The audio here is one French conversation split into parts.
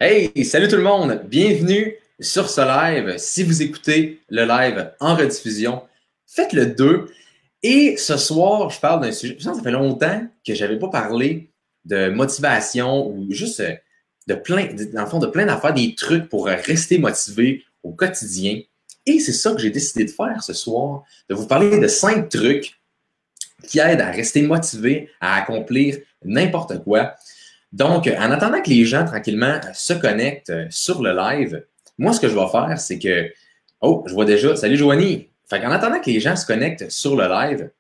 Hey, salut tout le monde! Bienvenue sur ce live. Si vous écoutez le live en rediffusion, faites-le 2. Et ce soir, je parle d'un sujet. Je pense que ça fait longtemps que je n'avais pas parlé de motivation ou juste dans le fond, de plein d'affaires, des trucs pour rester motivé au quotidien. Et c'est ça que j'ai décidé de faire ce soir, de vous parler de 5 trucs qui aident à rester motivé, à accomplir n'importe quoi. Donc, en attendant que les gens tranquillement se connectent sur le live, moi, ce que je vais faire, c'est que. Oh, je vois déjà. Salut, Joanie. Fait qu'en attendant que les gens se connectent sur le live,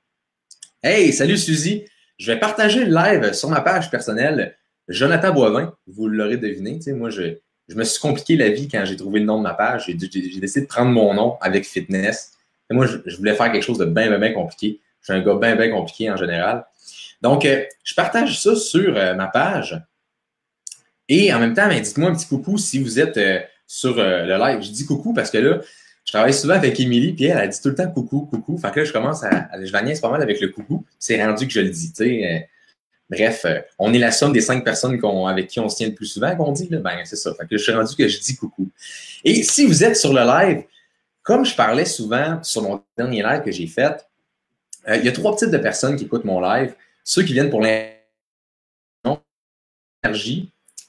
hey, salut, Suzy. Je vais partager le live sur ma page personnelle, Jonathan Boivin. Vous l'aurez deviné. Tu sais, moi, je me suis compliqué la vie quand j'ai trouvé le nom de ma page. J'ai décidé de prendre mon nom avec fitness. Et moi, je voulais faire quelque chose de bien, bien, bien compliqué. Je suis un gars bien, bien compliqué en général. Donc, je partage ça sur ma page. Et en même temps, ben, dites-moi un petit coucou si vous êtes sur le live. Je dis coucou parce que là, je travaille souvent avec Émilie, puis elle dit tout le temps coucou, coucou. Fait que là, je la niaise pas mal avec le coucou. C'est rendu que je le dis, tu sais. Bref, on est la somme des 5 personnes avec qui on se tient le plus souvent, qu'on dit. Là, ben, c'est ça. Fait que je suis rendu que je dis coucou. Et si vous êtes sur le live, comme je parlais souvent sur mon dernier live que j'ai fait, il y a 3 types de personnes qui écoutent mon live. Ceux qui viennent pour l'énergie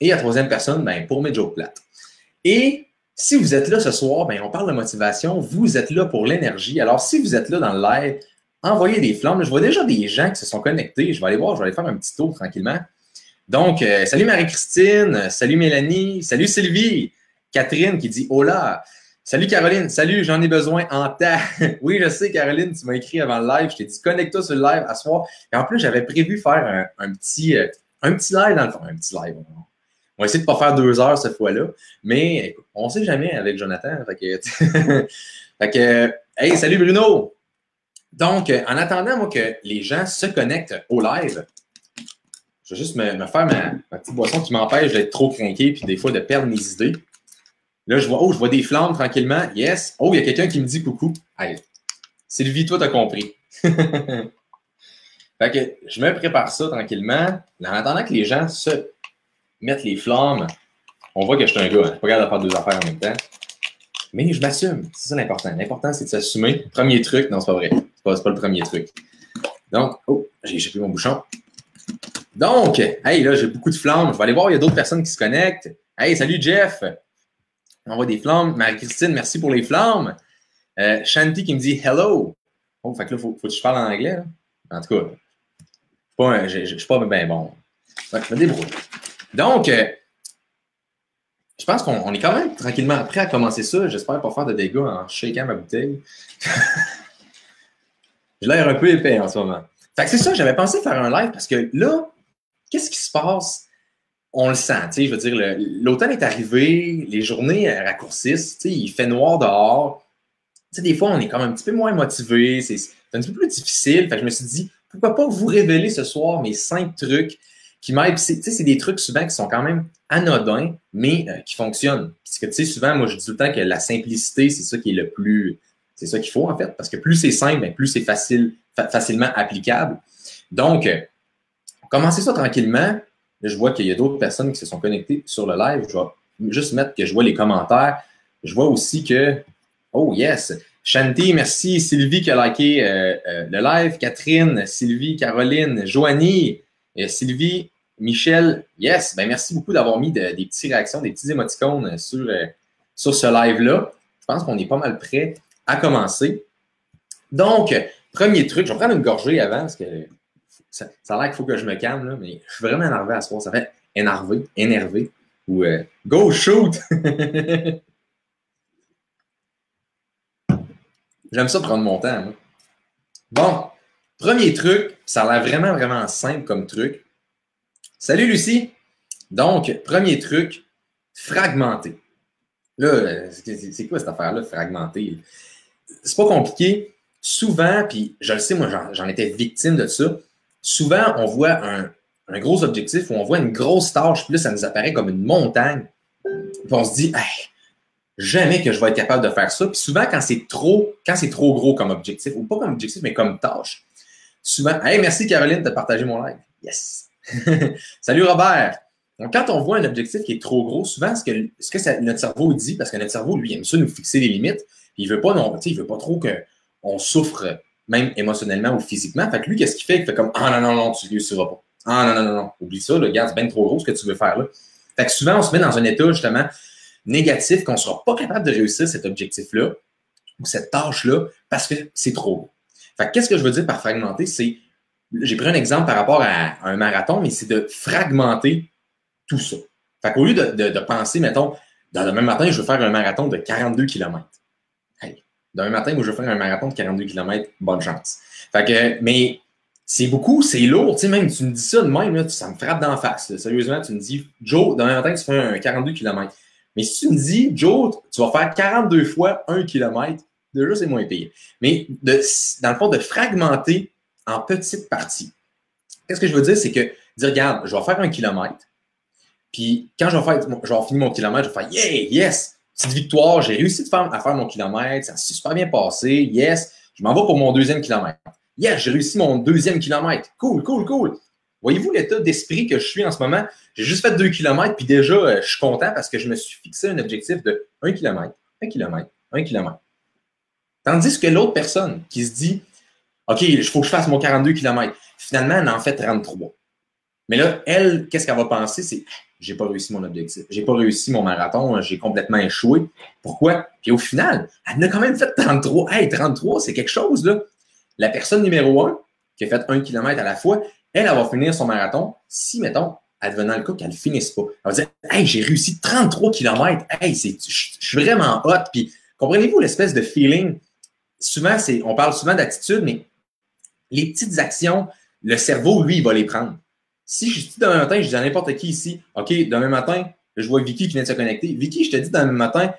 et la troisième personne, ben, pour mes jokes plates. Et si vous êtes là ce soir, ben, on parle de motivation, vous êtes là pour l'énergie. Alors, si vous êtes là dans le live, envoyez des flammes. Je vois déjà des gens qui se sont connectés. Je vais aller voir, je vais aller faire un petit tour tranquillement. Donc, salut Marie-Christine, salut Mélanie, salut Sylvie, Catherine qui dit « Hola ». Salut Caroline, salut, j'en ai besoin en temps. Oui, je sais, Caroline, tu m'as écrit avant le live. Je t'ai dit connecte-toi sur le live à soir. Et en plus, j'avais prévu faire un petit live dans le fond. Un petit live. On va essayer de ne pas faire 2 heures cette fois-là. Mais écoute, on ne sait jamais avec Jonathan. Fait que, hey, salut Bruno! Donc, en attendant, moi, que les gens se connectent au live, je vais juste me faire ma petite boisson qui m'empêche d'être trop craqué puis des fois de perdre mes idées. Là, je vois des flammes tranquillement. Yes. Oh, il y a quelqu'un qui me dit coucou. Hey, Sylvie, toi, t'as compris. Fait que je me prépare ça tranquillement. En attendant que les gens se mettent les flammes, on voit que je suis un gars. Je suis pas capable de faire 2 affaires en même temps. Mais je m'assume. C'est ça l'important. L'important, c'est de s'assumer. Premier truc. Non, c'est pas vrai. C'est pas le premier truc. Donc, oh, j'ai échappé mon bouchon. Donc, hey, là, j'ai beaucoup de flammes. Je vais aller voir, il y a d'autres personnes qui se connectent. Hey, salut Jeff. On voit des flammes. Marie-Christine, merci pour les flammes. Shanti qui me dit hello. Oh, fait que là, faut que je parle en anglais. Là. En tout cas, je suis pas bien bon. Ouais, je me débrouille. Donc, je pense qu'on est quand même tranquillement prêt à commencer ça. J'espère pas faire de dégâts en shakeant ma bouteille. J'ai l'air un peu épais en ce moment. Fait que c'est ça, j'avais pensé faire un live parce que là, qu'est-ce qui se passe? On le sent, tu sais, je veux dire, l'automne est arrivé, les journées raccourcissent, tu sais, il fait noir dehors. Tu sais, des fois, on est comme un petit peu moins motivé, c'est un petit peu plus difficile. Fait que je me suis dit, pourquoi pas vous révéler ce soir mes 5 trucs qui m'aident. Tu sais, c'est des trucs souvent qui sont quand même anodins, mais qui fonctionnent. Parce que, tu sais, souvent, moi, je dis tout le temps que la simplicité, c'est ça qui est le plus... C'est ça qu'il faut, en fait, parce que plus c'est simple, plus c'est facilement applicable. Donc, commencez ça tranquillement. Là, je vois qu'il y a d'autres personnes qui se sont connectées sur le live. Je vais juste mettre que je vois les commentaires. Je vois aussi que... Oh, yes! Shanti, merci. Sylvie qui a liké le live. Catherine, Sylvie, Caroline, Joanie, Sylvie, Michel. Yes! Ben, merci beaucoup d'avoir mis des petites réactions, des petits émoticônes sur ce live-là. Je pense qu'on est pas mal prêt à commencer. Donc, premier truc, je vais prendre une gorgée avant parce que ça a l'air qu'il faut que je me calme, là, mais je suis vraiment énervé à ce soir. Ça fait énervé, ou go shoot! J'aime ça prendre mon temps. Moi. Bon, premier truc, ça a l'air vraiment, vraiment simple comme truc. Salut Lucie! Donc, premier truc, fragmenter. Là, c'est quoi cette affaire-là, fragmenter? C'est pas compliqué. Souvent, puis je le sais, moi, j'en étais victime de ça. Souvent, on voit un gros objectif ou on voit une grosse tâche, puis là, ça nous apparaît comme une montagne. Puis on se dit, hey, jamais que je vais être capable de faire ça. Puis souvent, quand c'est trop gros comme objectif, ou pas comme objectif, mais comme tâche, souvent, hey, merci Caroline de partager mon live. Yes! Salut Robert! Donc, quand on voit un objectif qui est trop gros, souvent, notre cerveau dit, parce que notre cerveau, lui, aime ça nous fixer des limites, puis il veut pas, non, il veut pas trop qu'on souffre, même émotionnellement ou physiquement. Fait que lui, qu'est-ce qu'il fait? Il fait comme, ah non, non, non, tu ne réussiras pas. Ah non, non, non, non, oublie ça, le gars, c'est bien trop gros ce que tu veux faire là. Fait que souvent, on se met dans un état, justement, négatif, qu'on ne sera pas capable de réussir cet objectif-là ou cette tâche-là parce que c'est trop gros. Fait que qu'est-ce que je veux dire par fragmenter? J'ai pris un exemple par rapport à un marathon, mais c'est de fragmenter tout ça. Fait qu'au lieu de penser, mettons, dans le même matin, je veux faire un marathon de 42 km. Hey, demain matin, moi, je veux faire un marathon de 42 km, bonne chance. Fait que, mais c'est beaucoup, c'est lourd, tu sais, même, tu me dis ça de même, là, ça me frappe d'en face. Là. Sérieusement, tu me dis, Joe, demain matin, tu fais un 42 km. Mais si tu me dis, Joe, tu vas faire 42 fois 1 km, déjà, c'est moins pire. Mais dans le fond, de fragmenter en petites parties. Qu'est-ce que je veux dire? C'est que, dire, regarde, je vais faire 1 km, puis quand je vais finir mon kilomètre, je vais faire « Yeah! Yes! Petite victoire, j'ai réussi à faire mon kilomètre, ça s'est super bien passé, yes! Je m'en vais pour mon 2e kilomètre. Yes! J'ai réussi mon 2e kilomètre. Cool, cool, cool! » Voyez-vous l'état d'esprit que je suis en ce moment? J'ai juste fait 2 kilomètres, puis déjà, je suis content parce que je me suis fixé un objectif de 1 kilomètre, 1 kilomètre, 1 kilomètre. Tandis que l'autre personne qui se dit « OK, il faut que je fasse mon 42 km. » Finalement, elle en fait 33. Mais là, elle, qu'est-ce qu'elle va penser? C'est j'ai pas réussi mon objectif. J'ai pas réussi mon marathon. J'ai complètement échoué. Pourquoi? Puis au final, elle en a quand même fait 33. Hey, 33, c'est quelque chose, là. La personne numéro 1, qui a fait 1 km à la fois, elle va finir son marathon si, mettons, advenant le cas qu'elle ne finisse pas. Elle va dire hey, j'ai réussi 33 km. Hey, je suis vraiment hot. Puis comprenez-vous l'espèce de feeling? Souvent, on parle souvent d'attitude, mais les petites actions, le cerveau, lui, il va les prendre. Si je dis demain matin, je dis à n'importe qui ici, OK, demain matin, je vois Vicky qui vient de se connecter. Vicky, je te dis demain matin,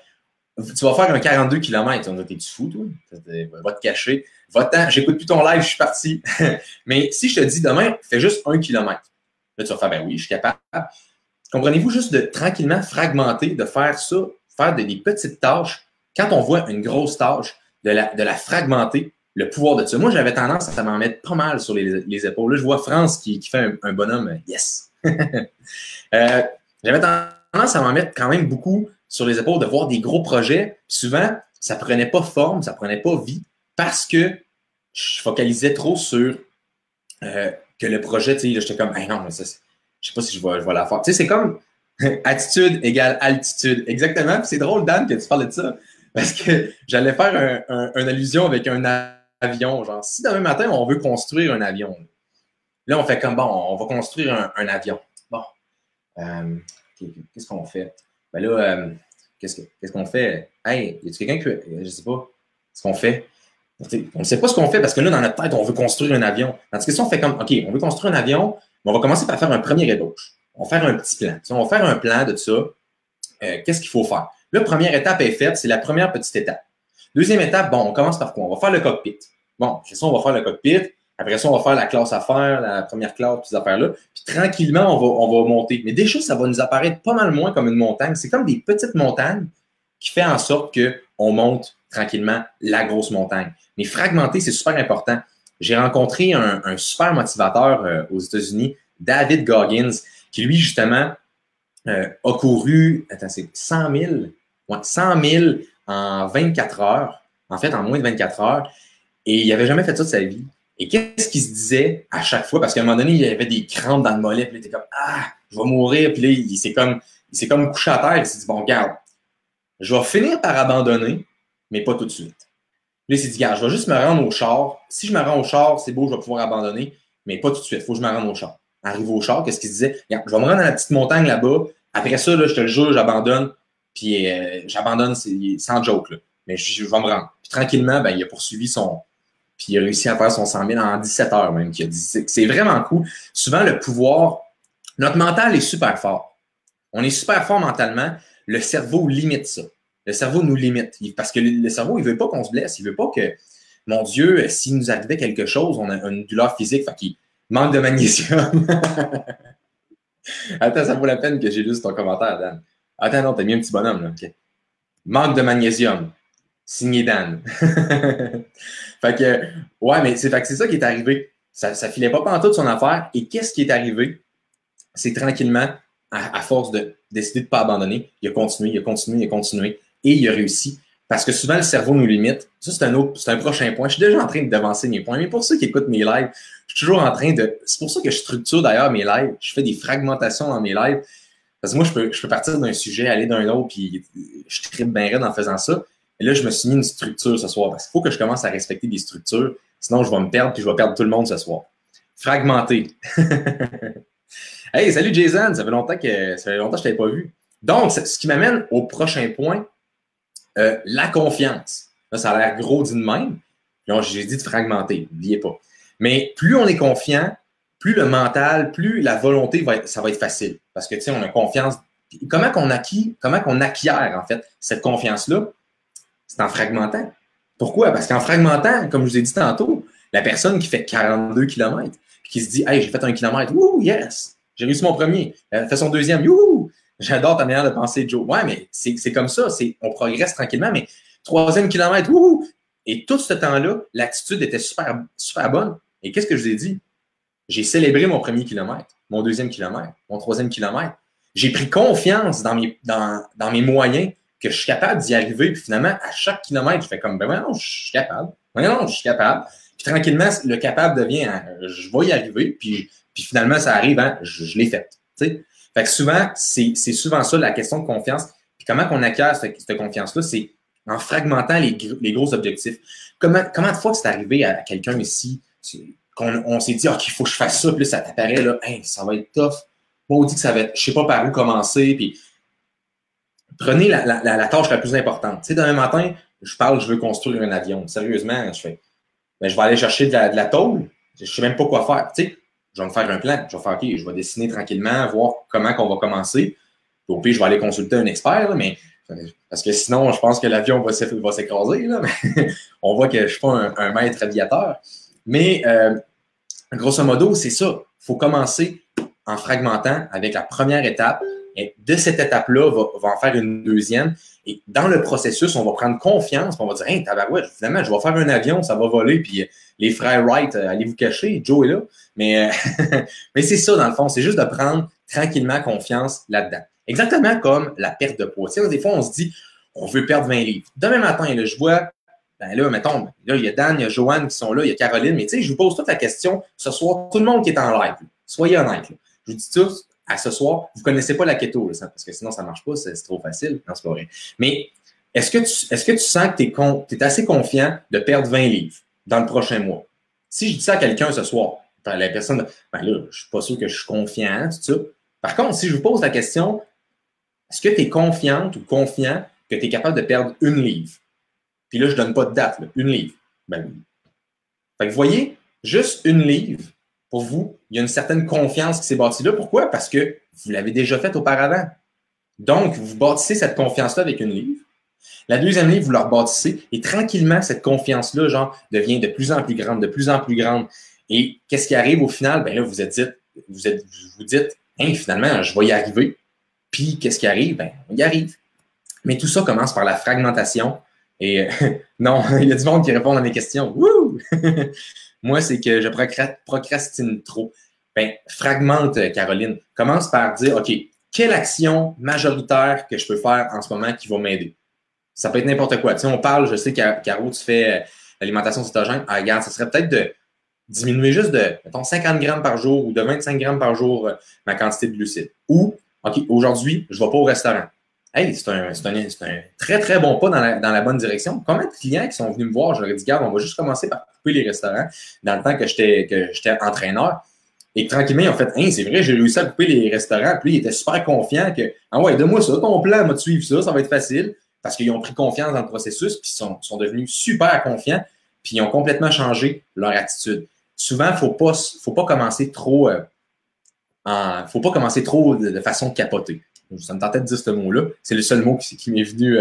tu vas faire un 42 km. T'es-tu fou, toi? Va te cacher. Va-t'en, j'écoute plus ton live, je suis parti. Mais si je te dis demain, fais juste 1 km. Là, tu vas faire, ben oui, je suis capable. Comprenez-vous juste de tranquillement fragmenter, de faire ça, faire des petites tâches. Quand on voit une grosse tâche, de la fragmenter, le pouvoir de ça. Moi, j'avais tendance à m'en mettre pas mal sur les épaules. Là, je vois France qui fait un bonhomme, yes. J'avais tendance à m'en mettre quand même beaucoup sur les épaules, de voir des gros projets. Souvent, ça prenait pas forme, ça prenait pas vie, parce que je focalisais trop sur que le projet, tu sais, j'étais comme, hey, non, mais ça, je sais pas si je vais la faire. Tu sais, c'est comme attitude égale altitude. Exactement. Puis c'est drôle, Dan, que tu parles de ça, parce que j'allais faire une allusion avec un avion. Genre, si demain matin, on veut construire un avion, là, on fait comme, bon, on va construire un avion. Bon, qu'est-ce qu'on fait? Ben là, qu'est-ce qu'on fait? Hey, y a-t-il quelqu'un que, je sais pas, ce qu'on fait? On ne sait pas ce qu'on fait parce que là, dans notre tête, on veut construire un avion. Tandis que si on fait comme, OK, on veut construire un avion, mais on va commencer par faire un premier ébauche. On va faire un petit plan. On va faire un plan de ça. Qu'est-ce qu'il faut faire? Là, première étape est faite, c'est la première petite étape. Deuxième étape, bon, on commence par quoi? On va faire le cockpit. Bon, après ça, on va faire le cockpit. Après ça, on va faire la classe à faire, la première classe, puis ces affaires-là. Puis tranquillement, on va monter. Mais déjà, ça va nous apparaître pas mal moins comme une montagne. C'est comme des petites montagnes qui fait en sorte qu'on monte tranquillement la grosse montagne. Mais fragmenter, c'est super important. J'ai rencontré un super motivateur aux États-Unis, David Goggins, qui lui, justement, a couru, c'est 100 000, ouais, 100 000 en 24 heures, en fait, en moins de 24 heures, et il n'avait jamais fait ça de sa vie. Et qu'est-ce qu'il se disait à chaque fois? Parce qu'à un moment donné, il avait des crampes dans le mollet, puis il était comme, ah, je vais mourir, puis là, il s'est comme couché à terre, il s'est dit, bon, regarde, je vais finir par abandonner, mais pas tout de suite. Là, il s'est dit, regarde, je vais juste me rendre au char. Si je me rends au char, c'est beau, je vais pouvoir abandonner, mais pas tout de suite. Il faut que je me rende au char. Arrivé au char, qu'est-ce qu'il se disait? Regarde, je vais me rendre à la petite montagne là-bas. Après ça, là, je te le jure, j'abandonne. Puis j'abandonne sans joke. Là. Mais je vais me rendre. Puis tranquillement, ben, il a poursuivi puis il a réussi à faire son 100 000 en 17 heures même. C'est vraiment cool. Souvent, le pouvoir, notre mental est super fort. On est super fort mentalement. Le cerveau limite ça. Le cerveau nous limite. Parce que le cerveau, il ne veut pas qu'on se blesse. Il ne veut pas que, mon Dieu, s'il nous arrivait quelque chose, on a une douleur physique, fait qu'il manque de magnésium. Attends, ça vaut la peine que j'ai lu ton commentaire, Dan. Attends, non, t'as mis un petit bonhomme, là. Okay. Manque de magnésium. Signé Dan. Fait que, ouais, mais c'est ça qui est arrivé. Ça filait pas pantoute son affaire. Et qu'est-ce qui est arrivé? C'est tranquillement, à force de décider de ne pas abandonner, il a continué, il a continué, il a continué et il a réussi. Parce que souvent, le cerveau nous limite. Ça, c'est un prochain point. Je suis déjà en train de devancer mes points. Mais pour ceux qui écoutent mes lives, je suis toujours en train de... C'est pour ça que je structure d'ailleurs mes lives. Je fais des fragmentations dans mes lives. Parce que moi, je peux partir d'un sujet, aller d'un autre, puis je tripe bien raide en faisant ça. Et là, je me suis mis une structure ce soir. Parce qu'il faut que je commence à respecter des structures. Sinon, je vais me perdre, puis je vais perdre tout le monde ce soir. Fragmenter. Hey, salut Jason! Ça fait longtemps que je ne t'avais pas vu. Donc, ce qui m'amène au prochain point. La confiance. Là, ça a l'air gros dit de même. J'ai dit de fragmenter, n'oubliez pas. Mais plus on est confiant, plus le mental, plus la volonté, ça va être facile. Parce que, tu sais, on a confiance. Comment qu'on acquiert, en fait, cette confiance-là? C'est en fragmentant. Pourquoi? Parce qu'en fragmentant, comme je vous ai dit tantôt, la personne qui fait 42 km, qui se dit, hey, j'ai fait 1 kilomètre, wouh, yes! J'ai réussi mon premier. Elle fait son deuxième, youhou! J'adore ta manière de penser, Joe. Ouais, mais c'est comme ça. On progresse tranquillement, mais 3e kilomètre, wouhou! Et tout ce temps-là, l'attitude était super, super bonne. Et qu'est-ce que je vous ai dit? J'ai célébré mon 1er kilomètre, mon 2e kilomètre, mon 3e kilomètre. J'ai pris confiance dans mes moyens que je suis capable d'y arriver. Puis finalement, à chaque kilomètre, je fais comme, ben non, je suis capable. Ben non, je suis capable. Puis tranquillement, le capable devient, je vais y arriver. Puis finalement, ça arrive, je l'ai fait. Tu sais? Fait que souvent, c'est souvent ça la question de confiance. Puis comment qu'on acquiert cette confiance-là, c'est en fragmentant les gros objectifs. Comment de fois que c'est arrivé à quelqu'un ici, qu'on s'est dit, OK, il faut que je fasse ça, puis là, ça t'apparaît, là, hey, ça va être tough. Moi, on dit que ça va être, je sais pas par où commencer, puis prenez la tâche la plus importante. Tu sais, demain matin, je veux construire un avion. Sérieusement, je vais aller chercher de la tôle, je sais même pas quoi faire. Tu sais, je vais me faire un plan. Je vais faire, OK, je vais dessiner tranquillement, voir comment qu'on va commencer. Au pire, je vais aller consulter un expert, là, mais parce que sinon, je pense que l'avion va s'écraser. Là, mais on voit que je ne suis pas un maître aviateur. Mais grosso modo, c'est ça. Il faut commencer en fragmentant avec la première étape. Et de cette étape-là, on va en faire une deuxième. Et dans le processus, on va prendre confiance. On va dire, hey, tabarouette, finalement, je vais faire un avion, ça va voler. Puis les frères Wright, allez vous cacher, Joe est là. Mais, mais c'est ça, dans le fond. C'est juste de prendre tranquillement confiance là-dedans. Exactement comme la perte de poids. Tu sais, des fois, on se dit, on veut perdre 20 livres. Demain matin, là, je vois, ben là, mettons, là, il y a Dan, il y a Joanne qui sont là, il y a Caroline. Mais tu sais, je vous pose toute la question ce soir, tout le monde qui est en live. Soyez honnête. Là. Je vous dis tous, à ce soir, vous ne connaissez pas la keto, là, parce que sinon, ça ne marche pas, c'est trop facile. Non, c'est pas vrai. Mais est-ce que tu sens que tu es assez confiant de perdre 20 livres dans le prochain mois? Si je dis ça à quelqu'un ce soir, la personne, ben là, je ne suis pas sûr que je suis confiant, tout ça. Par contre, si je vous pose la question, est-ce que tu es confiante ou confiant que tu es capable de perdre 1 livre? Puis là, je ne donne pas de date, là, 1 livre. Ben oui. Fait que vous voyez, juste 1 livre, pour vous, il y a une certaine confiance qui s'est bâtie là. Pourquoi? Parce que vous l'avez déjà fait auparavant. Donc, vous bâtissez cette confiance-là avec 1 livre. La deuxième livre, vous la rebâtissez et tranquillement, cette confiance-là, genre, devient de plus en plus grande, de plus en plus grande. Et qu'est-ce qui arrive au final? Ben là, vous dites, hey, finalement, je vais y arriver. Puis, qu'est-ce qui arrive? Ben, on y arrive. Mais tout ça commence par la fragmentation. Et non, il y a du monde qui répond à mes questions. Wouh! Moi, c'est que je procrastine trop. Ben, fragmente, Caroline. Commence par dire, OK, quelle action majoritaire que je peux faire en ce moment qui va m'aider? Ça peut être n'importe quoi. Tu sais, on parle, je sais, Caro, tu fais l'alimentation cétogène. Ah, regarde, ça serait peut-être de diminuer juste de, mettons, 50 grammes par jour ou de 25 grammes par jour ma quantité de glucides. Ou, OK, aujourd'hui, je ne vais pas au restaurant. Hey, c'est un très, très bon pas dans la bonne direction. Combien de clients qui sont venus me voir, je leur ai dit, regarde, on va juste commencer par couper les restaurants dans le temps que j'étais entraîneur. Et tranquillement, ils ont fait, hey, c'est vrai, j'ai réussi à couper les restaurants. Puis ils étaient super confiants que, ah ouais, donne-moi ça, ton plan, moi, de suivre ça, ça va être facile. Parce qu'ils ont pris confiance dans le processus, puis sont devenus super confiants, puis ils ont complètement changé leur attitude. Souvent, faut pas commencer trop, faut pas commencer trop de façon capotée. Ça me tentait de dire ce mot-là. C'est le seul mot qui m'est venu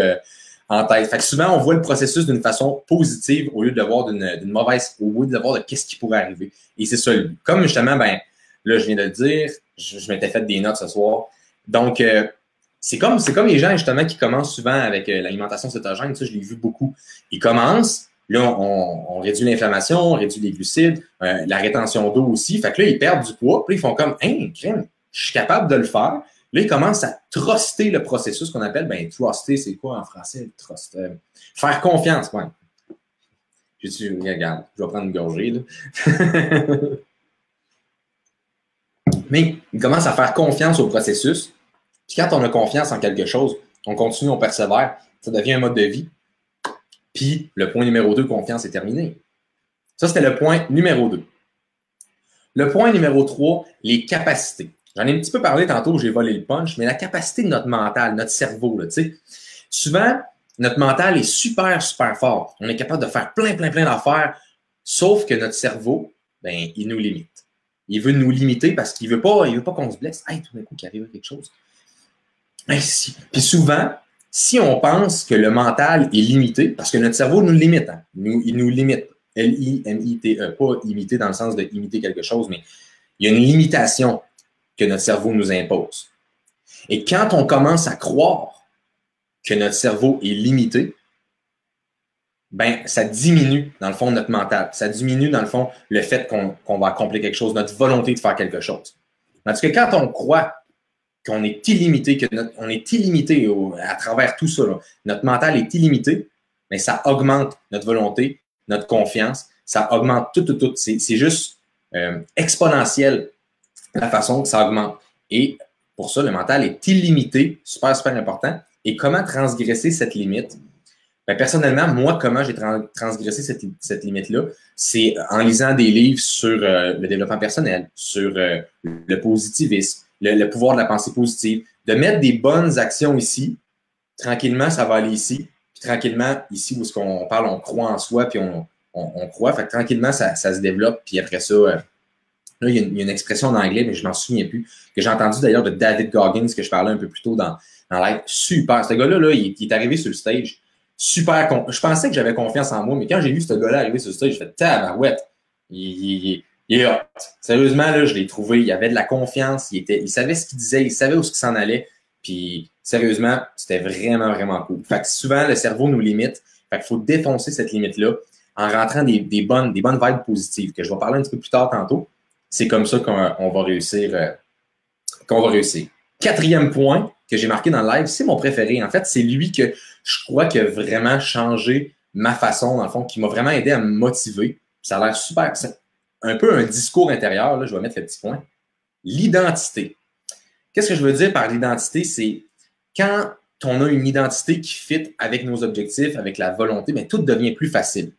en tête. Fait que souvent, on voit le processus d'une façon positive au lieu de voir d'une mauvaise, au lieu de voir de qu'est-ce qui pourrait arriver. Et c'est ça. Comme justement, ben là, je viens de le dire, je m'étais fait des notes ce soir. Donc, c'est comme les gens, justement, qui commencent souvent avec l'alimentation cétogène. Ça, je l'ai vu beaucoup. Ils commencent, là, on réduit l'inflammation, on réduit les glucides, la rétention d'eau aussi. Fait que là, ils perdent du poids. Puis ils font comme, hein, crème, je suis capable de le faire. Là, il commence à truster le processus qu'on appelle, ben, truster, c'est quoi en français, trust? Faire confiance, ouais. Regarde, je vais prendre une gorgée, là. Mais il commence à faire confiance au processus. Puis quand on a confiance en quelque chose, on continue, on persévère, ça devient un mode de vie. Puis le point numéro 2, confiance, est terminé. Ça, c'était le point numéro 2. Le point numéro 3, les capacités. J'en ai un petit peu parlé tantôt, j'ai volé le punch, mais la capacité de notre mental, notre cerveau, là, tu sais. Souvent, notre mental est super, super fort. On est capable de faire plein d'affaires, sauf que notre cerveau, ben, il nous limite. Il veut nous limiter parce qu'il veut pas qu'on se blesse. Hey, tout d'un coup, qu'il arrive quelque chose. Hey, si. Puis souvent, si on pense que le mental est limité, parce que notre cerveau nous limite, hein, il nous limite. L-I-M-I-T-E, pas imiter dans le sens de imiter quelque chose, mais il y a une limitation que notre cerveau nous impose. Et quand on commence à croire que notre cerveau est limité, ben, ça diminue, dans le fond, notre mental. Ça diminue, dans le fond, le fait qu'on va accomplir quelque chose, notre volonté de faire quelque chose. Parce que quand on croit qu'on est illimité, qu'on est illimité à travers tout ça, là, notre mental est illimité, mais ça augmente notre volonté, notre confiance, ça augmente tout. C'est juste exponentiel la façon que ça augmente. Et pour ça, le mental est illimité, super, super important. Et comment transgresser cette limite? Ben, personnellement, moi, comment j'ai transgressé cette limite-là, c'est en lisant des livres sur le développement personnel, sur le positivisme, le pouvoir de la pensée positive, de mettre des bonnes actions ici. Tranquillement, ça va aller ici. Puis tranquillement, ici, où est-ce qu'on parle, on croit en soi, puis on croit. Fait que tranquillement, ça se développe. Puis après ça, là, il y a une expression en anglais, mais je m'en souviens plus, que j'ai entendu d'ailleurs de David Goggins, que je parlais un peu plus tôt dans live. Super. Ce gars-là, là, il est arrivé sur le stage. Super. Je pensais que j'avais confiance en moi, mais quand j'ai vu ce gars-là arriver sur le stage, j'ai fait tabarouette. Il est hot. Sérieusement, là, je l'ai trouvé. Il avait de la confiance. Il savait ce qu'il disait. Il savait où il s'en allait. Puis, sérieusement, c'était vraiment cool. Fait que souvent, le cerveau nous limite. Fait qu'il faut défoncer cette limite-là en rentrant des bonnes vibes positives, que je vais parler un petit peu plus tard tantôt. C'est comme ça qu'on va réussir. Quatrième point que j'ai marqué dans le live, c'est mon préféré. En fait, c'est lui que je crois qui a vraiment changé ma façon, dans le fond, qui m'a vraiment aidé à me motiver. Ça a l'air super. C'est un peu un discours intérieur. Là, je vais mettre le petit point. L'identité. Qu'est-ce que je veux dire par l'identité? C'est quand on a une identité qui fit avec nos objectifs, avec la volonté, bien, tout devient plus facile.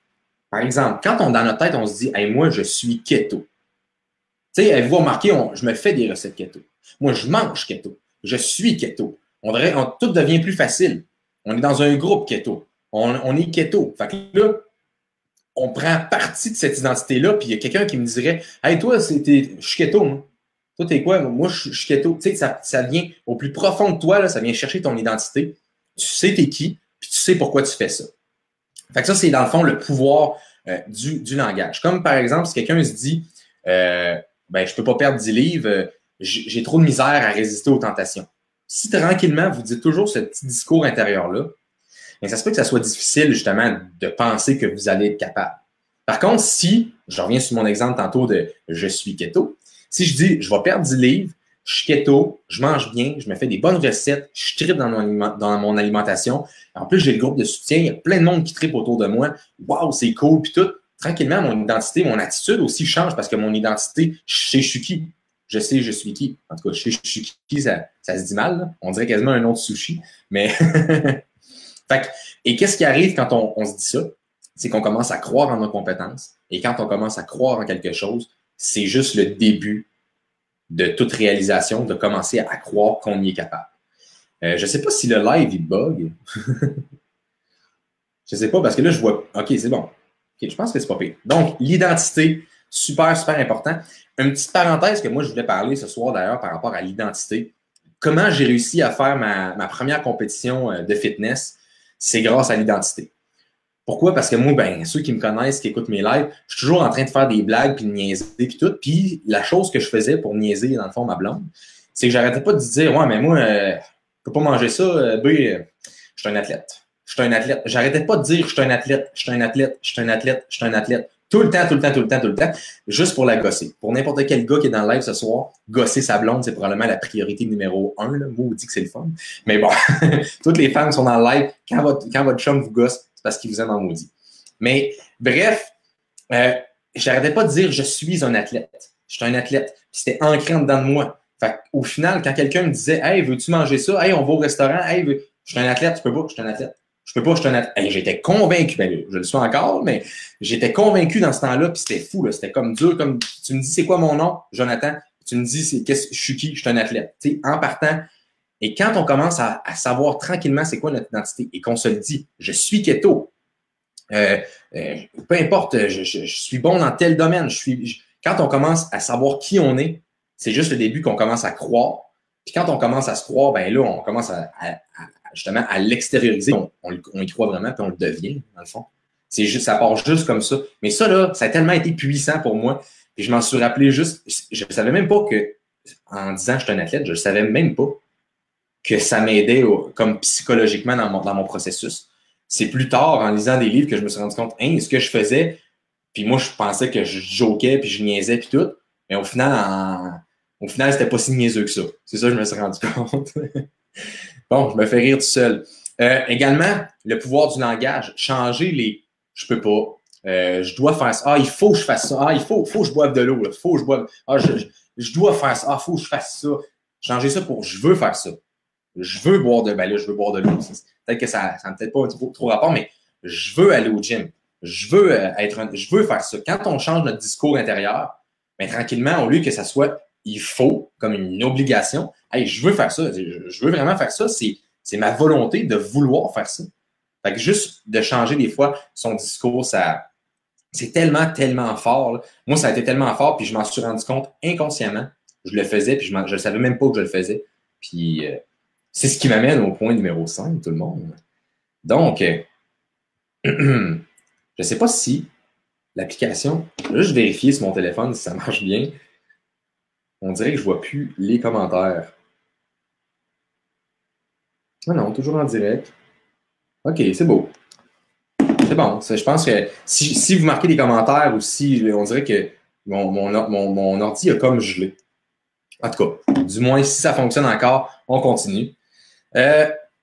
Par exemple, quand dans notre tête, on se dit hey, moi, je suis keto. Tu sais, vous remarquez, je me fais des recettes keto. Moi, je mange keto. Je suis keto. Tout devient plus facile. On est dans un groupe keto. On est keto. Fait que là, on prend partie de cette identité-là, puis il y a quelqu'un qui me dirait hey, toi, je suis keto, moi. Toi, t'es quoi? Moi, je suis keto. Tu sais, ça vient au plus profond de toi, là, ça vient chercher ton identité. Tu sais t'es qui, puis tu sais pourquoi tu fais ça. Fait que ça, c'est dans le fond le pouvoir du langage. Comme par exemple, si quelqu'un se dit ben, je peux pas perdre 10 livres, j'ai trop de misère à résister aux tentations. Si tranquillement, vous dites toujours ce petit discours intérieur-là, bien, ça se peut que ça soit difficile, justement, de penser que vous allez être capable. Par contre, si, je reviens sur mon exemple tantôt de je suis keto, si je dis je vais perdre 10 livres, je suis keto, je mange bien, je me fais des bonnes recettes, je tripe dans mon alimentation. En plus, j'ai le groupe de soutien, il y a plein de monde qui tripe autour de moi. Waouh, c'est cool, puis tout. Tranquillement, mon identité, mon attitude aussi change parce que mon identité, je sais je suis qui. Je sais je suis qui. En tout cas, je sais je suis qui, ça se dit mal. Là. On dirait quasiment un nom de sushi. Mais fait, et qu'est-ce qui arrive quand on se dit ça? C'est qu'on commence à croire en nos compétences. Et quand on commence à croire en quelque chose, c'est juste le début de toute réalisation, de commencer à croire qu'on y est capable. Je ne sais pas si le live, il bug. Je ne sais pas, parce que là, je vois... OK, c'est bon. OK, je pense que c'est pas pire. Donc, l'identité, super important. Une petite parenthèse que moi, je voulais parler ce soir, d'ailleurs, par rapport à l'identité. Comment j'ai réussi à faire ma première compétition de fitness, c'est grâce à l'identité. Pourquoi? Parce que moi, ben, ceux qui me connaissent, qui écoutent mes lives, je suis toujours en train de faire des blagues, puis de niaiser, puis tout. Puis la chose que je faisais pour niaiser, dans le fond, ma blonde, c'est que j'arrêtais pas de dire « Ouais, mais moi, je peux pas manger ça, B, je suis un athlète. Je suis un athlète. » J'arrêtais pas de dire « Je suis un athlète, je suis un athlète, je suis un athlète, je suis un athlète. » Tout le temps, tout le temps, tout le temps, tout le temps, juste pour la gosser. Pour n'importe quel gars qui est dans le live ce soir, gosser sa blonde, c'est probablement la priorité numéro 1. Là. Moi, on dit que c'est le fun. Mais bon, toutes les femmes sont dans le live. Quand votre chum vous gosse, c'est parce qu'il vous aime en maudit. Mais bref, j'arrêtais pas de dire « je suis un athlète ». Je suis un athlète. C'était ancré en dedans de moi. Fait au final, quand quelqu'un me disait « Hey, veux-tu manger ça? Hey, on va au restaurant. Hey, je suis un athlète. Tu peux pas? Je suis un athlète. Je peux pas, je suis un athlète. » Hey, j'étais convaincu. Ben, je le suis encore, mais j'étais convaincu dans ce temps-là. Puis c'était fou. C'était comme dur. Comme tu me dis, c'est quoi mon nom? Jonathan. Tu me dis, je suis qui? Je suis un athlète. Tu sais, en partant. Et quand on commence à savoir tranquillement c'est quoi notre identité et qu'on se le dit, je suis keto. Peu importe, je suis bon dans tel domaine. Quand on commence à savoir qui on est, c'est juste le début qu'on commence à croire. Puis quand on commence à se croire, ben là, on commence justement à l'extérioriser. On y croit vraiment, puis on le devient, dans le fond. C'est juste, ça part juste comme ça. Mais ça, là, ça a tellement été puissant pour moi. Puis je m'en suis rappelé juste, je ne savais même pas que, en disant que je suis un athlète, je ne savais même pas que ça m'aidait comme psychologiquement dans mon processus. C'est plus tard, en lisant des livres, que je me suis rendu compte, ce que je faisais, puis moi, je pensais que je jokais, puis je niaisais, puis tout. Mais au final, c'était pas si niaiseux que ça. C'est ça que je me suis rendu compte. Bon, je me fais rire tout seul. Également, le pouvoir du langage. Changer les « je peux pas »,« je dois faire ça »,« il faut que je fasse ça »,« il faut que je boive de l'eau »,« il faut que je boive »,« je dois faire ça »,« il faut que je fasse ça ». Changer ça pour « je veux faire ça ». Je veux boire de l'eau. Peut-être que ça n'a peut-être pas trop rapport, mais je veux aller au gym. Je veux faire ça. Quand on change notre discours intérieur, ben, tranquillement, au lieu que ça soit il faut, comme une obligation, hey, je veux faire ça. Je veux vraiment faire ça. C'est ma volonté de vouloir faire ça. Fait que juste de changer des fois son discours, c'est tellement, tellement fort. Là. Moi, ça a été tellement fort, puis je m'en suis rendu compte inconsciemment. Je le faisais, puis je ne savais même pas que je le faisais. Puis c'est ce qui m'amène au point numéro 5, tout le monde. Donc, je ne sais pas si l'application, je vais juste vérifier sur mon téléphone si ça marche bien. On dirait que je ne vois plus les commentaires. Ah non, toujours en direct. OK, c'est beau. C'est bon. Je pense que si vous marquez des commentaires ou si on dirait que mon ordi a comme gelé. En tout cas, du moins, si ça fonctionne encore, on continue.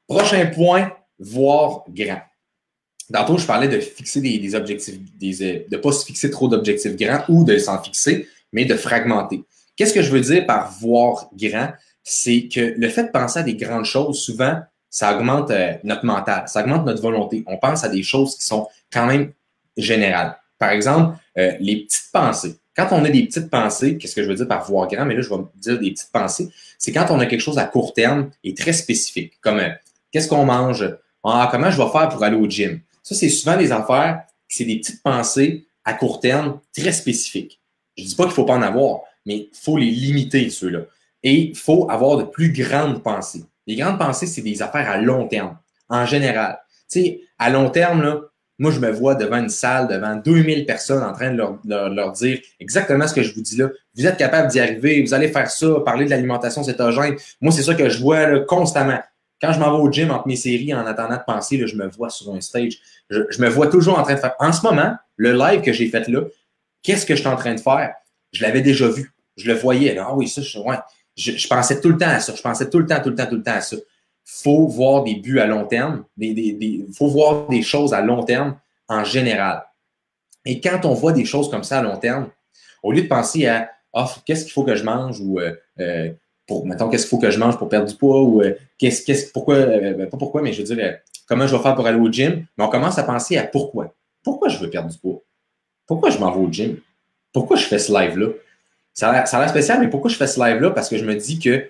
Prochain point, voir grand. Tantôt, je parlais de fixer des objectifs, de ne pas se fixer trop d'objectifs grands ou de s'en fixer, mais de fragmenter. Qu'est-ce que je veux dire par voir grand? C'est que le fait de penser à des grandes choses, souvent, ça augmente notre mental, ça augmente notre volonté. On pense à des choses qui sont quand même générales. Par exemple, les petites pensées. Quand on a des petites pensées, qu'est-ce que je veux dire par voir grand? Mais là, je vais dire des petites pensées. C'est quand on a quelque chose à court terme et très spécifique, comme qu'est-ce qu'on mange? Comment je vais faire pour aller au gym? Ça, c'est souvent des affaires, c'est des petites pensées à court terme très spécifiques. Je ne dis pas qu'il ne faut pas en avoir, mais il faut les limiter, ceux-là. Et il faut avoir de plus grandes pensées. Les grandes pensées, c'est des affaires à long terme, en général. Tu sais, à long terme, là, moi, je me vois devant une salle, devant 2000 personnes en train de leur dire exactement ce que je vous dis là. Vous êtes capable d'y arriver, vous allez faire ça, parler de l'alimentation cétogène. Moi, c'est ça que je vois là, constamment. Quand je m'en vais au gym entre mes séries en attendant de penser, là, je me vois sur un stage. Je me vois toujours en train de faire. En ce moment, le live que j'ai fait là, qu'est-ce que je suis en train de faire? Je l'avais déjà vu. Je le voyais. Là. Ah oui, ça, je pensais tout le temps à ça. Je pensais tout le temps à ça. Faut voir des buts à long terme. Faut voir des choses à long terme en général. Et quand on voit des choses comme ça à long terme, au lieu de penser à qu'est-ce qu'il faut que je mange ou mettons, qu'est-ce qu'il faut que je mange pour perdre du poids ou pas pourquoi, mais je veux dire, comment je vais faire pour aller au gym, mais on commence à penser à pourquoi. Pourquoi je veux perdre du poids? Pourquoi je m'en vais au gym? Pourquoi je fais ce live-là? Ça a l'air spécial, mais pourquoi je fais ce live-là? Parce que je me dis que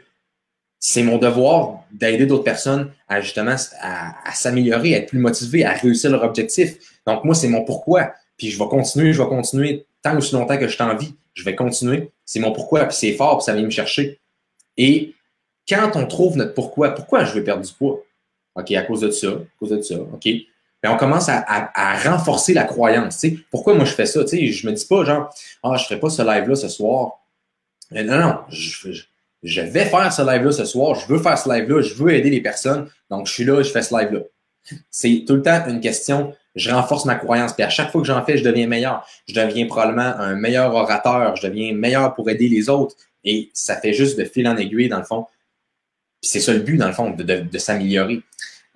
c'est mon devoir d'aider d'autres personnes à justement à s'améliorer, à être plus motivés, à réussir leur objectif. Donc, moi, c'est mon pourquoi. Puis je vais continuer tant aussi longtemps que je t'en vis. Je vais continuer. C'est mon pourquoi, puis c'est fort, puis ça vient me chercher. Et quand on trouve notre pourquoi je veux perdre du poids? OK, à cause de ça, OK. Mais on commence à renforcer la croyance. Tu sais, pourquoi moi je fais ça? Tu sais, je me dis pas genre, je ferai pas ce live-là ce soir. Mais non, je vais faire ce live-là ce soir, je veux faire ce live-là, je veux aider les personnes, donc je suis là, je fais ce live-là. C'est tout le temps une question je renforce ma croyance. Puis à chaque fois que j'en fais, je deviens meilleur. Je deviens probablement un meilleur orateur. Je deviens meilleur pour aider les autres. Et ça fait juste de fil en aiguille, dans le fond. Puis c'est ça le but, dans le fond, de s'améliorer.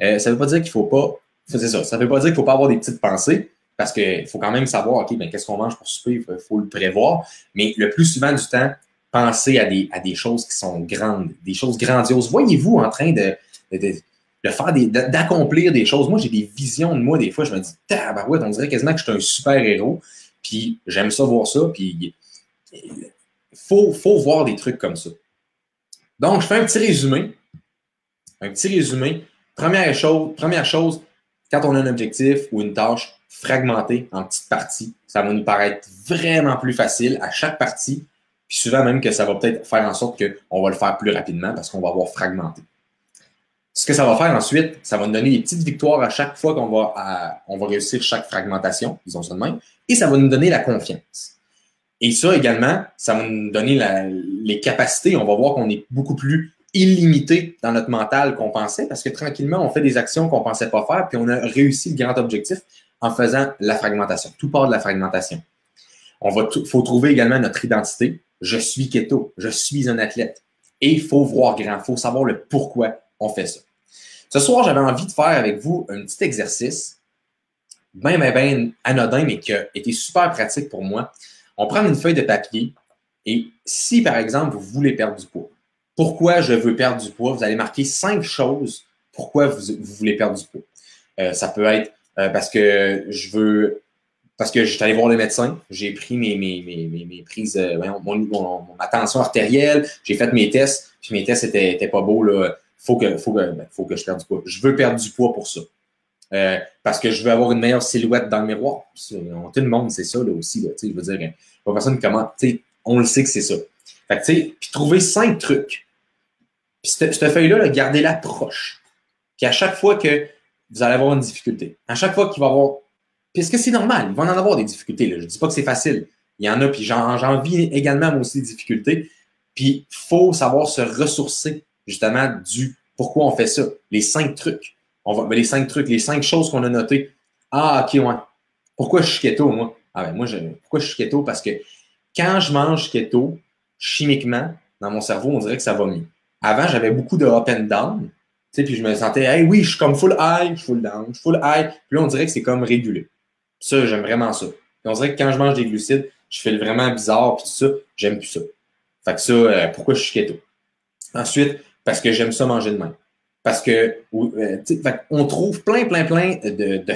Ça ne veut pas dire qu'il faut pas. C'est ça. Ça ne veut pas dire qu'il ne faut pas avoir des petites pensées. Parce qu'il faut quand même savoir, OK, ben, qu'est-ce qu'on mange pour souper? Il faut le prévoir. Mais le plus souvent du temps, pensez à des choses qui sont grandes, des choses grandioses. Voyez-vous en train de faire d'accomplir des choses. Moi, j'ai des visions de moi, des fois, je me dis, tabarouette, on dirait quasiment que je suis un super-héros. Puis j'aime ça voir ça. Puis il faut voir des trucs comme ça. Donc, je fais un petit résumé. Première chose, quand on a un objectif ou une tâche fragmentée en petites parties, ça va nous paraître vraiment plus facile à chaque partie. Puis souvent même que ça va peut-être faire en sorte qu'on va le faire plus rapidement parce qu'on va avoir fragmenté. Ce que ça va faire ensuite, ça va nous donner des petites victoires à chaque fois qu'on va réussir chaque fragmentation, disons ça de même, et ça va nous donner la confiance. Et ça également, ça va nous donner les capacités. On va voir qu'on est beaucoup plus illimité dans notre mental qu'on pensait parce que tranquillement, on fait des actions qu'on ne pensait pas faire puis on a réussi le grand objectif en faisant la fragmentation. Tout part de la fragmentation. Faut trouver également notre identité. Je suis keto, je suis un athlète. Et il faut voir grand, il faut savoir le pourquoi on fait ça. Ce soir, j'avais envie de faire avec vous un petit exercice, bien anodin, mais qui a été super pratique pour moi. On prend une feuille de papier et si, par exemple, vous voulez perdre du poids, pourquoi je veux perdre du poids, vous allez marquer 5 choses pourquoi vous voulez perdre du poids. Ça peut être parce que je suis allé voir le médecin, j'ai pris mes prises, ma tension artérielle, j'ai fait mes tests, puis mes tests étaient pas beaux, là. Faut que je perde du poids. Je veux perdre du poids pour ça. Parce que je veux avoir une meilleure silhouette dans le miroir. Tout le monde, c'est ça là, aussi. Là, je veux dire, pas personne comment. On le sait que c'est ça. Fait que, puis trouver 5 trucs. Puis cette feuille-là, gardez-la proche. Puis à chaque fois que vous allez avoir une difficulté, à chaque fois qu'il va y avoir. Puisque c'est normal, il va en avoir des difficultés. Là. Je ne dis pas que c'est facile. Il y en a, puis j'en vis également moi aussi des difficultés. Puis il faut savoir se ressourcer justement du pourquoi on fait ça. Les 5 trucs. Les 5 choses qu'on a notées. Ah, OK, ouais. Pourquoi je suis keto, moi? Pourquoi je suis keto? Parce que quand je mange keto, chimiquement, dans mon cerveau, on dirait que ça va mieux. Avant, j'avais beaucoup de up and down. Puis je me sentais, hey, oui, je suis comme full high, je suis full down, je suis full high. Puis là, on dirait que c'est comme régulé. Ça, j'aime vraiment ça. Puis on dirait que quand je mange des glucides, je fais vraiment bizarre, puis tout ça, j'aime plus ça. Fait que ça, pourquoi je suis keto? Ensuite, parce que j'aime ça manger de même. Parce que on trouve plein de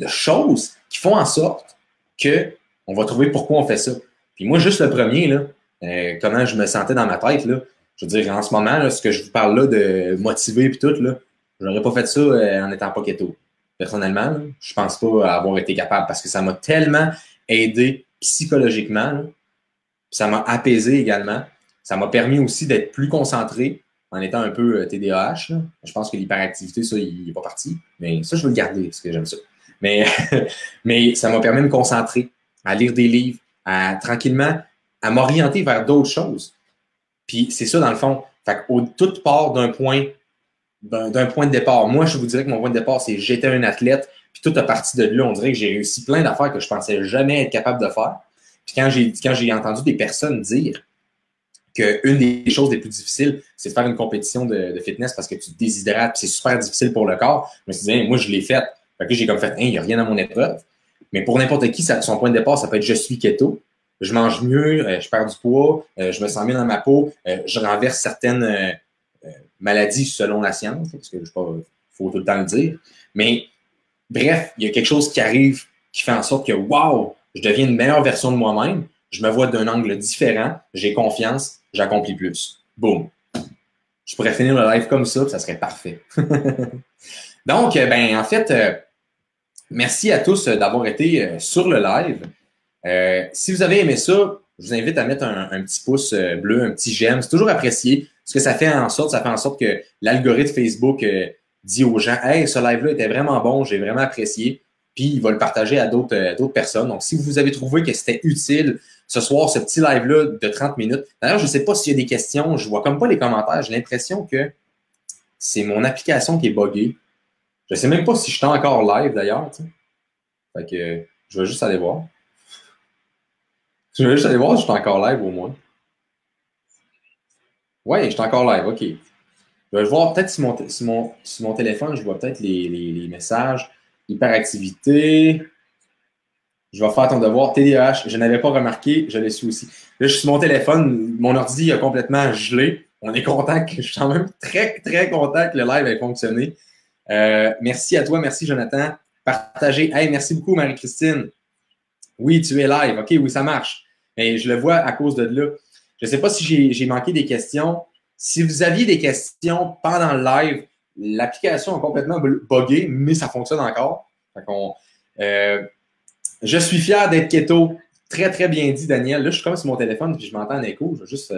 choses qui font en sorte qu'on va trouver pourquoi on fait ça. Puis moi, juste le premier, là, comment je me sentais dans ma tête, là, je veux dire, en ce moment, là, ce que je vous parle là de motiver et tout, là, j'aurais pas fait ça en n'étant pas keto. Personnellement, là, je pense pas avoir été capable parce que ça m'a tellement aidé psychologiquement, là, puis ça m'a apaisé également. Ça m'a permis aussi d'être plus concentré en étant un peu TDAH. Là. Je pense que l'hyperactivité, ça, il n'est pas parti. Mais ça, je veux le garder parce que j'aime ça. Mais ça m'a permis de me concentrer, à lire des livres, tranquillement, à m'orienter vers d'autres choses. Puis c'est ça, dans le fond. Fait tout part d'un point de départ. Moi, je vous dirais que mon point de départ, c'est j'étais un athlète. Puis tout a parti de là. On dirait que j'ai réussi plein d'affaires que je pensais jamais être capable de faire. Puis quand j'ai entendu des personnes dire qu'une des choses les plus difficiles, c'est de faire une compétition de fitness parce que tu te déshydrates, puis c'est super difficile pour le corps. Je me suis dit, hey, moi, je l'ai fait. Fait que j'ai comme fait, il n'y a rien à mon épreuve. Mais pour n'importe qui, son point de départ, ça peut être je suis keto, je mange mieux, je perds du poids, je me sens bien dans ma peau, je renverse certaines maladies selon la science, parce que je sais pas, faut tout le temps le dire. Mais bref, il y a quelque chose qui arrive qui fait en sorte que, wow, je deviens une meilleure version de moi-même, je me vois d'un angle différent, j'ai confiance, j'accomplis plus. Boum. Je pourrais finir le live comme ça, ça serait parfait. Donc, en fait, merci à tous d'avoir été sur le live. Si vous avez aimé ça, je vous invite à mettre un petit pouce bleu, un petit j'aime. C'est toujours apprécié. Ce que ça fait en sorte que l'algorithme Facebook dit aux gens, hey, ce live-là était vraiment bon, j'ai vraiment apprécié. Puis il va le partager à d'autres personnes. Donc, si vous avez trouvé que c'était utile ce soir, ce petit live-là de 30 minutes. D'ailleurs, je ne sais pas s'il y a des questions. Je vois comme pas les commentaires. J'ai l'impression que c'est mon application qui est buggée. Je sais même pas si je suis encore live d'ailleurs. Tu sais. Fait que je vais juste aller voir. Je vais juste aller voir si je suis encore live au moins. Ouais, je suis encore live, OK. Je vais voir peut-être sur mon téléphone, je vois peut-être les messages. Hyperactivité. Je vais faire ton devoir. TDAH, je n'avais pas remarqué, je l'ai su aussi. Là, je suis sur mon téléphone, mon ordi a complètement gelé. On est content que je suis quand même très, très content que le live ait fonctionné. Merci à toi, merci Jonathan. Partagez. Hey, merci beaucoup, Marie-Christine. Oui, tu es live. OK, oui, ça marche. Mais je le vois à cause de là. Je ne sais pas si j'ai manqué des questions. Si vous aviez des questions pendant le live, l'application est complètement buggée, mais ça fonctionne encore. Je suis fier d'être keto. Très, très bien dit, Daniel. Là, je suis comme sur mon téléphone puis je m'entends en écho. Je vais juste.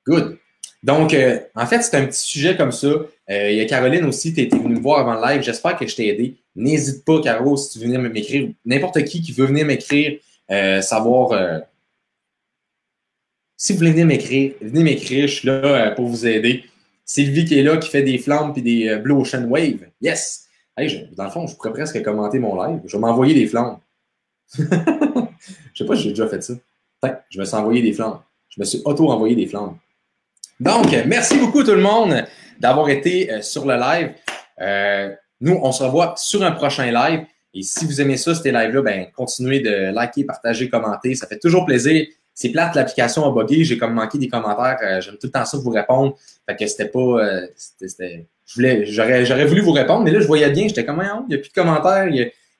Good. Donc, en fait, c'est un petit sujet comme ça. Il y a Caroline aussi, tu es venue me voir avant le live. J'espère que je t'ai aidé. N'hésite pas, Caro, si tu veux venir m'écrire. N'importe qui veut venir m'écrire, savoir. Si vous voulez venir m'écrire, venez m'écrire. Je suis là pour vous aider. Sylvie qui est là, qui fait des flammes et des Blue Ocean Wave. Yes! Hey, dans le fond, je pourrais presque commenter mon live. Je vais m'envoyer des flammes. Je sais pas si j'ai déjà fait ça. Je me suis envoyé des flammes. Je me suis auto-envoyé des flammes. Donc, merci beaucoup tout le monde d'avoir été sur le live. Nous, on se revoit sur un prochain live. Et si vous aimez ça, ces lives-là, ben, continuez de liker, partager, commenter. Ça fait toujours plaisir. C'est plate, l'application a bugué. J'ai comme manqué des commentaires. J'aime tout le temps ça vous répondre. Fait que c'était pas. J'aurais voulu vous répondre, mais là, je voyais bien. J'étais comme, il n'y a plus de commentaires.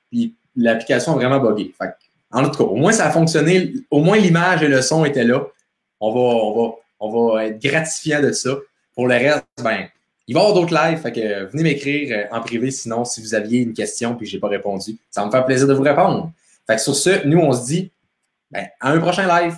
Puis l'application a vraiment bugué. Fait que, en tout cas, au moins, ça a fonctionné. Au moins, l'image et le son étaient là. On va être gratifiant de ça. Pour le reste, ben, il va y avoir d'autres lives. Fait que venez m'écrire en privé sinon si vous aviez une question puis je n'ai pas répondu. Ça va me faire plaisir de vous répondre. Fait que sur ce, nous, on se dit ben, à un prochain live.